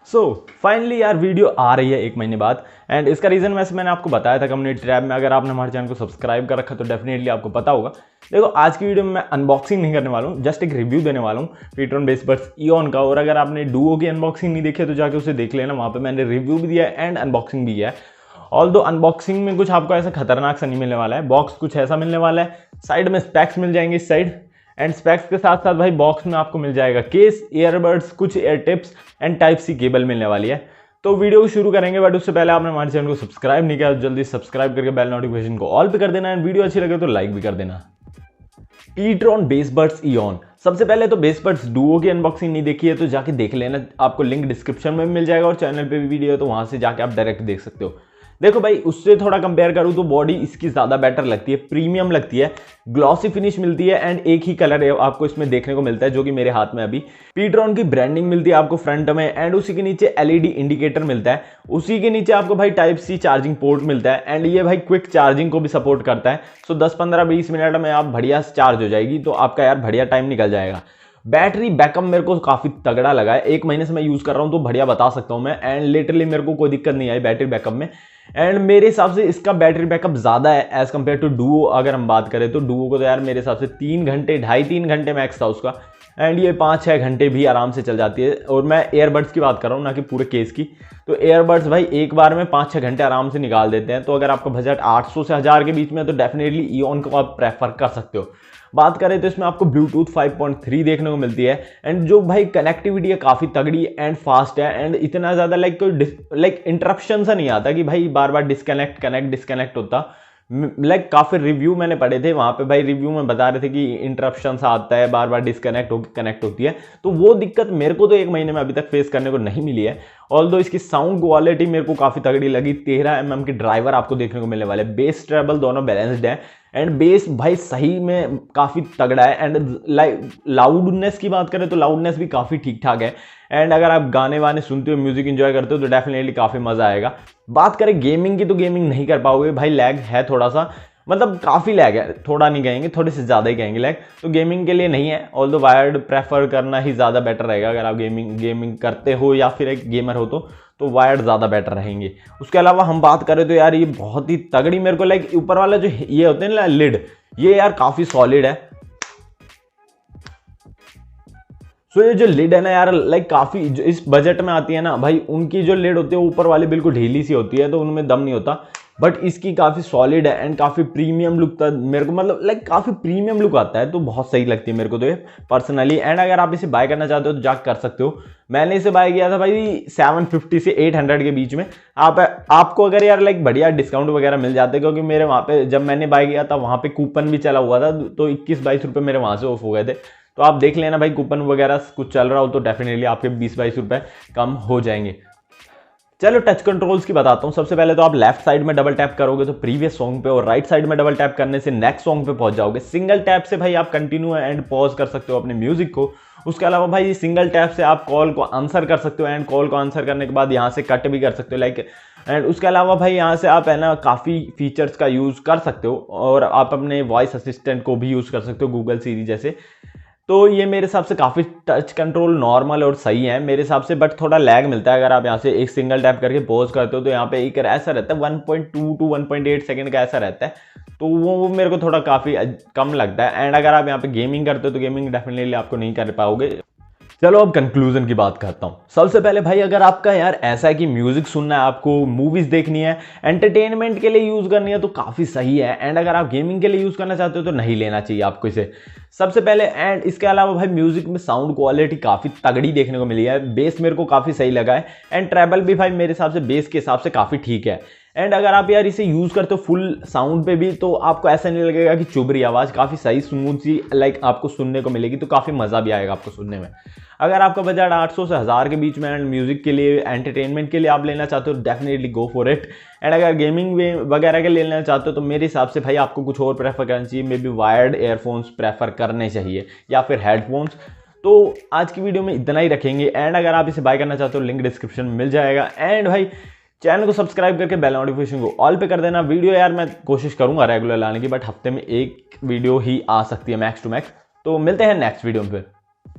So finally यार video आ रही है 1 महीने बाद एंड इसका रीज़न वैसे मैंने आपको बताया था कम्युनिटी टैब में। अगर आपने हमारे चैनल को सब्सक्राइब कर रखा तो डेफिनेटली आपको पता होगा। देखो आज की वीडियो में मैं अनबॉक्सिंग नहीं करने वाला हूँ, जस्ट एक रिव्यू देने वाला हूँ पीट्रॉन बेसबड्स इयॉन का। और अगर आपने डुओ की अनबॉक्सिंग नहीं देखी है तो जाके उसे देख लेना, वहाँ पर मैंने रिव्यू भी दिया है एंड अनबॉक्सिंग भी किया है। ऑल्दो अनबॉक्सिंग में कुछ आपको ऐसा खतरनाक सा नहीं मिलने वाला है, बॉक्स कुछ ऐसा मिलने वाला है, साइड में स्पेक्स मिल जाएंगे इस साइड एंड स्पेक्स के साथ साथ भाई बॉक्स में आपको मिल जाएगा केस, ईयरबड्स, कुछ air tips and type C cable मिलने वाली है। तो वीडियो को शुरू करेंगे, बट उससे पहले आपने हमारे चैनल को सब्सक्राइब नहीं किया तो जल्दी सब्सक्राइब करके बेल नोटिफिकेशन को ऑल पे कर देना एंड वीडियो अच्छी लगे तो लाइक भी कर देना। पीट्रॉन बेसबड्स इयॉन। सबसे पहले तो बेसबड्स डुओ की अनबॉक्सिंग नहीं देखी है तो जाके देख लेना, आपको लिंक डिस्क्रिप्शन में मिल जाएगा और चैनल पे भी वीडियो है तो वहां से जाके आप डायरेक्ट देख सकते हो। देखो भाई उससे थोड़ा कंपेयर करूं तो बॉडी इसकी ज़्यादा बेटर लगती है, प्रीमियम लगती है, ग्लॉसी फिनिश मिलती है एंड एक ही कलर आपको इसमें देखने को मिलता है जो कि मेरे हाथ में अभी। पीट्रॉन की ब्रांडिंग मिलती है आपको फ्रंट में एंड उसी के नीचे एलईडी इंडिकेटर मिलता है, उसी के नीचे आपको भाई टाइप सी चार्जिंग पोर्ट मिलता है एंड ये भाई क्विक चार्जिंग को भी सपोर्ट करता है। सो 10-15-20 मिनट में आप बढ़िया चार्ज हो जाएगी, तो आपका यार बढ़िया टाइम निकल जाएगा। बैटरी बैकअप मेरे को काफ़ी तगड़ा लगा है, 1 महीने से मैं यूज़ कर रहा हूँ तो बढ़िया बता सकता हूँ मैं एंड लिटरली मेरे को कोई दिक्कत नहीं आई बैटरी बैकअप में। एंड मेरे हिसाब से इसका बैटरी बैकअप ज़्यादा है एज़ कम्पेयर टू डुओ। अगर हम बात करें तो डुओ को तो यार मेरे हिसाब से 3 घंटे 2.5-3 घंटे मैक्स था उसका एंड ये 5-6 घंटे भी आराम से चल जाती है। और मैं एयरबड्स की बात कर रहा हूँ ना कि पूरे केस की। तो एयरबड्स भाई एक बार में 5-6 घंटे आराम से निकाल देते हैं। तो अगर आपका बजट 800 से 1000 के बीच में तो डेफिनेटली इयॉन को आप प्रेफर कर सकते हो। बात करें तो इसमें आपको ब्लूटूथ 5.3 देखने को मिलती है एंड जो भाई कनेक्टिविटी है काफ़ी तगड़ी एंड फास्ट है एंड इतना ज़्यादा कोई इंटरप्शन सा नहीं आता कि भाई बार बार डिस्कनेक्ट होता। काफ़ी रिव्यू मैंने पढ़े थे, वहाँ पे भाई रिव्यू में बता रहे थे कि इंटरप्शन सा आता है, बार बार डिस्कनेक्ट होकर कनेक्ट होती है। तो वो दिक्कत मेरे को तो 1 महीने में अभी तक फेस करने को नहीं मिली है। ऑल्दो इसकी साउंड क्वालिटी मेरे को काफ़ी तगड़ी लगी। 13 mm के ड्राइवर आपको देखने को मिलने वाले, बेस ट्रेबल दोनों बैलेंस्ड है एंड बेस भाई सही में काफ़ी तगड़ा है एंड लाउडनेस की बात करें तो लाउडनेस भी काफ़ी ठीक ठाक है एंड अगर आप गाने वाने सुनते हो, म्यूजिक एंजॉय करते हो तो डेफिनेटली काफ़ी मज़ा आएगा। बात करें गेमिंग की तो गेमिंग नहीं कर पाओगे भाई, लैग है थोड़ा सा, मतलब काफ़ी लैग है, थोड़ा नहीं कहेंगे थोड़े से ज़्यादा ही कहेंगे लैग, तो गेमिंग के लिए नहीं है। ऑल्दो वायर्ड प्रेफर करना ही ज़्यादा बेटर रहेगा अगर आप गेमिंग करते हो या फिर एक गेमर हो तो वायर्ड ज़्यादा बेटर रहेंगे। उसके अलावा हम बात करें तो यार ये बहुत ही तगड़ी मेरे को ऊपर वाला जो ये होते हैं ना लिड, ये यार काफ़ी सॉलिड है। सो ये जो लिड है ना यार काफ़ी जो इस बजट में आती है ना भाई, उनकी जो लिड होती है ऊपर वाली बिल्कुल ढीली सी होती है तो उनमें दम नहीं होता, बट इसकी काफ़ी सॉलिड है एंड काफ़ी प्रीमियम लुक था मेरे को, मतलब काफ़ी प्रीमियम लुक आता है तो बहुत सही लगती है मेरे को तो ये पर्सनली। एंड अगर आप इसे बाय करना चाहते हो तो जाकर कर सकते हो। मैंने इसे बाय किया था भाई 750 से 800 के बीच में। आपको अगर यार बढ़िया डिस्काउंट वगैरह मिल जाते, क्योंकि मेरे वहाँ पे जब मैंने बाय किया था वहाँ पे कूपन भी चला हुआ था तो 21-22 रुपये मेरे वहाँ से ऑफ हो गए थे। तो आप देख लेना भाई, कूपन वगैरह कुछ चल रहा हो तो डेफिनेटली आपके 20-22 रुपये कम हो जाएंगे। चलो टच कंट्रोल्स की बताता हूँ। सबसे पहले तो आप लेफ्ट साइड में डबल टैप करोगे तो प्रीवियस सॉन्ग पे और राइट साइड में डबल टैप करने से नेक्स्ट सॉन्ग पे पहुंच जाओगे। सिंगल टैप से भाई आप कंटिन्यू एंड पॉज कर सकते हो अपने म्यूजिक को। उसके अलावा भाई सिंगल टैप से आप कॉल को आंसर कर सकते हो एंड कॉल को आंसर करने के बाद यहाँ से कट भी कर सकते हो एंड उसके अलावा भाई यहाँ से आप है ना काफ़ी फीचर्स का यूज़ कर सकते हो और आप अपने वॉइस असिस्टेंट को भी यूज़ कर सकते हो, गूगल सीरी जैसे। तो ये मेरे हिसाब से काफ़ी टच कंट्रोल नॉर्मल और सही है मेरे हिसाब से, बट थोड़ा लैग मिलता है अगर आप यहाँ से एक सिंगल टैप करके पॉज करते हो तो यहाँ पे एक ऐसा रहता है 1.2 to 1.8 सेकंड का ऐसा रहता है, तो वो मेरे को थोड़ा काफ़ी कम लगता है। एंड अगर आप यहाँ पे गेमिंग करते हो तो गेमिंग डेफिनेटली आपको नहीं कर पाओगे। चलो अब कंक्लूजन की बात करता हूँ। सबसे पहले भाई अगर आपका यार ऐसा है कि म्यूजिक सुनना है, आपको मूवीज देखनी है, एंटरटेनमेंट के लिए यूज करनी है तो काफी सही है। एंड अगर आप गेमिंग के लिए यूज करना चाहते हो तो नहीं लेना चाहिए आपको इसे सबसे पहले। एंड इसके अलावा भाई म्यूजिक में साउंड क्वालिटी काफी तगड़ी देखने को मिली है, बेस मेरे को काफी सही लगा है एंड ट्रेबल भी भाई मेरे हिसाब से बेस के हिसाब से काफी ठीक है। एंड अगर आप यार इसे यूज करते हो फुल साउंड पे भी तो आपको ऐसा नहीं लगेगा कि चुभ रही आवाज, काफी सही स्मूथ सी आपको सुनने को मिलेगी, तो काफी मजा भी आएगा आपको सुनने में। अगर आपका बजट 800 से 1000 के बीच में एंड म्यूजिक के लिए एंटरटेनमेंट के लिए आप लेना चाहते हो definitely go for it. And अगर गेमिंग वगैरह के लिए लेना चाहते हो तो मेरे हिसाब से भाई आपको कुछ और प्रेफर करना चाहिए, may be wired earphones prefer करने चाहिए या फिर हेडफोन्स। तो आज की वीडियो में इतना ही रखेंगे एंड अगर आप इसे बाय करना चाहते हो लिंक डिस्क्रिप्शन में मिल जाएगा। एंड भाई चैनल को सब्सक्राइब करके बेल नोटिफिकेशन को ऑल पे कर देना। वीडियो यार मैं कोशिश करूंगा रेगुलर लाने की, बट हफ्ते में 1 वीडियो ही आ सकती है मैक्स टू मैक्स। तो मिलते हैं नेक्स्ट वीडियो में फिर।